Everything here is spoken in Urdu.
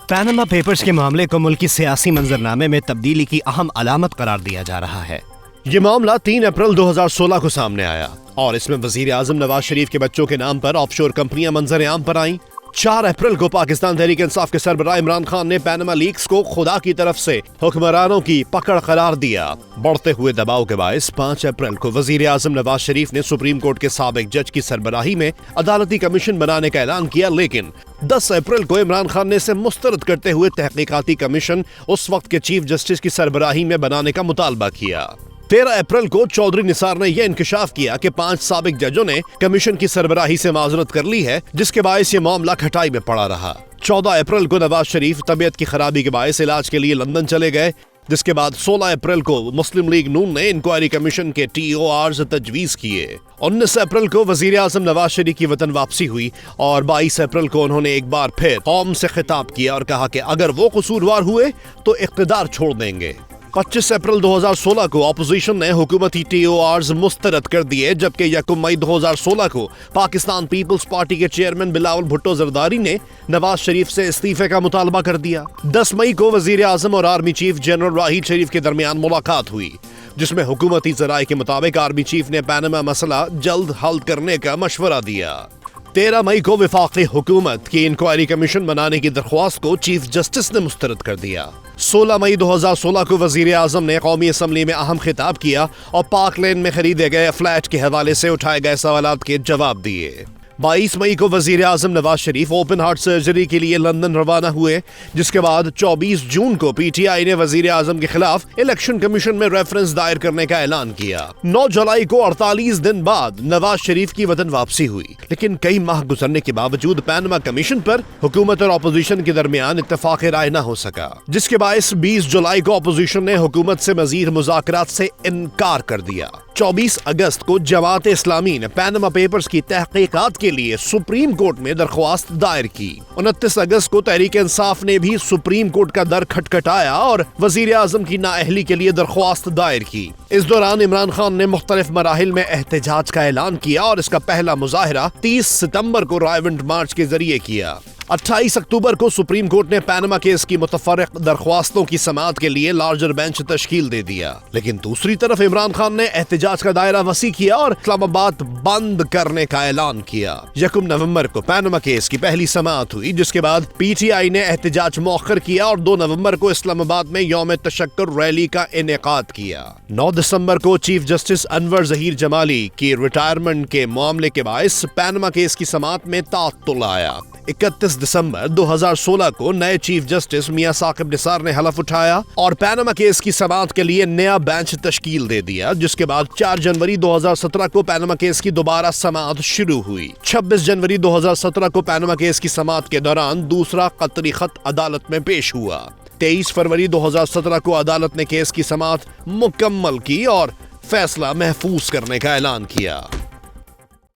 پیناما پیپرز کے معاملے کو ملکی سیاسی منظرنامے میں تبدیلی کی اہم علامت قرار دیا جا رہا ہے۔ یہ معاملہ 3 اپریل 2016 کو سامنے آیا اور اس میں وزیر اعظم نواز شریف کے بچوں کے نام پر آف شور کمپنیاں منظر عام پر آئیں۔ 4 اپریل کو پاکستان تحریک انصاف کے سربراہ عمران خان نے پیناما لیکس کو خدا کی طرف سے حکمرانوں کی پکڑ قرار دیا۔ بڑھتے ہوئے دباؤ کے باعث 5 اپریل کو وزیر اعظم نواز شریف نے سپریم کورٹ کے سابق جج کی سربراہی میں عدالتی کمیشن بنانے کا اعلان کیا، لیکن 10 اپریل کو عمران خان نے اسے مسترد کرتے ہوئے تحقیقاتی کمیشن اس وقت کے چیف جسٹس کی سربراہی میں بنانے کا مطالبہ کیا۔ 13 اپریل کو چودھری نثار نے یہ انکشاف کیا کہ 5 سابق ججوں نے کمیشن کی سربراہی سے معذرت کر لی ہے، جس کے باعث یہ معاملہ کھٹائی میں پڑا رہا۔ 14 اپریل کو نواز شریف طبیعت کی خرابی کے باعث علاج کے لیے لندن چلے گئے، جس کے بعد 16 اپریل کو مسلم لیگ نون نے انکوائری کمیشن کے TORs تجویز کیے۔ 19 اپریل کو وزیر اعظم نواز شریف کی وطن واپسی ہوئی اور 22 اپریل کو انہوں نے ایک بار پھر قوم سے خطاب کیا اور کہا کہ اگر وہ قصوروار ہوئے تو اقتدار چھوڑ دیں گے۔ 25 اپریل 2016 کو اپوزیشن نے حکومتی TORs مسترد کر دیے، جبکہ 1 مئی 2016 کو پاکستان پیپلز پارٹی کے چیئرمین بلاول بھٹو زرداری نے نواز شریف سے استعفے کا مطالبہ کر دیا۔ 10 مئی کو وزیر اعظم اور army chief general Raheel Sharif کے درمیان ملاقات ہوئی، جس میں حکومتی ذرائع کے مطابق آرمی چیف نے پیناما مسئلہ جلد حل کرنے کا مشورہ دیا۔ 13 مئی کو وفاقی حکومت کی انکوائری کمیشن بنانے کی درخواست کو چیف جسٹس نے مسترد کر دیا۔ 16 مئی 2016 کو وزیر اعظم نے قومی اسمبلی میں اہم خطاب کیا اور پاک لین میں خریدے گئے فلیٹ کے حوالے سے اٹھائے گئے سوالات کے جواب دیے۔ 22 مئی کو وزیر اعظم Nawaz Sharif open heart surgery کے لیے لندن روانہ ہوئے، جس کے بعد 24 جون کو PTI نے وزیر اعظم کے خلاف الیکشن کمیشن میں ریفرنس دائر کرنے کا اعلان کیا۔ 9 جولائی کو 48 دن بعد نواز شریف کی وطن واپسی ہوئی، لیکن کئی ماہ گزرنے کے باوجود پیناما کمیشن پر حکومت اور اپوزیشن کے درمیان اتفاق رائے نہ ہو سکا، جس کے باعث 20 جولائی کو اپوزیشن نے حکومت سے مزید مذاکرات سے انکار کر دیا۔ 24 اگست کو جماعت اسلامی نے پیناما پیپرز کی تحقیقات کے لیے سپریم کورٹ میں درخواست دائر کی۔ 29 اگست کو تحریک انصاف نے بھی سپریم کورٹ کا در کھٹکھٹایا اور وزیر اعظم کی نااہلی کے لیے درخواست دائر کی۔ اس دوران عمران خان نے مختلف مراحل میں احتجاج کا اعلان کیا اور اس کا پہلا مظاہرہ 30 ستمبر کو رائیونٹ مارچ کے ذریعے کیا۔ 28 اکتوبر کو سپریم کورٹ نے پیناما کیس کی متفرق درخواستوں کی سماعت کے لیے لارجر بینچ تشکیل دے دیا، لیکن دوسری طرف عمران خان نے احتجاج کا دائرہ وسیع کیا اور اسلام آباد بند کرنے کا اعلان کیا۔ 1 نومبر کو پیناما کیس کی پہلی سماعت ہوئی، جس کے بعد PTI نے احتجاج مؤخر کیا اور 2 نومبر کو اسلام آباد میں یوم تشکر ریلی کا انعقاد کیا۔ 9 دسمبر کو چیف جسٹس انور ظہیر جمالی کی ریٹائرمنٹ کے معاملے کے باعث پیناما کیس کی سماعت میں تعطل آیا۔ 31 دسمبر 2016 کو نئے چیف جسٹس میاں ثاقب نثار نے حلف اٹھایا اور پیناما کیس کی سماعت کے لیے نیا بینچ تشکیل دے دیا، جس کے بعد 4 جنوری 2017 کو پیناما کیس کی دوبارہ سماعت شروع ہوئی۔ 26 جنوری 2017 کو پیناما کیس کی سماعت کے دوران دوسرا قطری خط عدالت میں پیش ہوا۔ 23 فروری 2017 کو عدالت نے کیس کی سماعت مکمل کی اور فیصلہ محفوظ کرنے کا اعلان کیا۔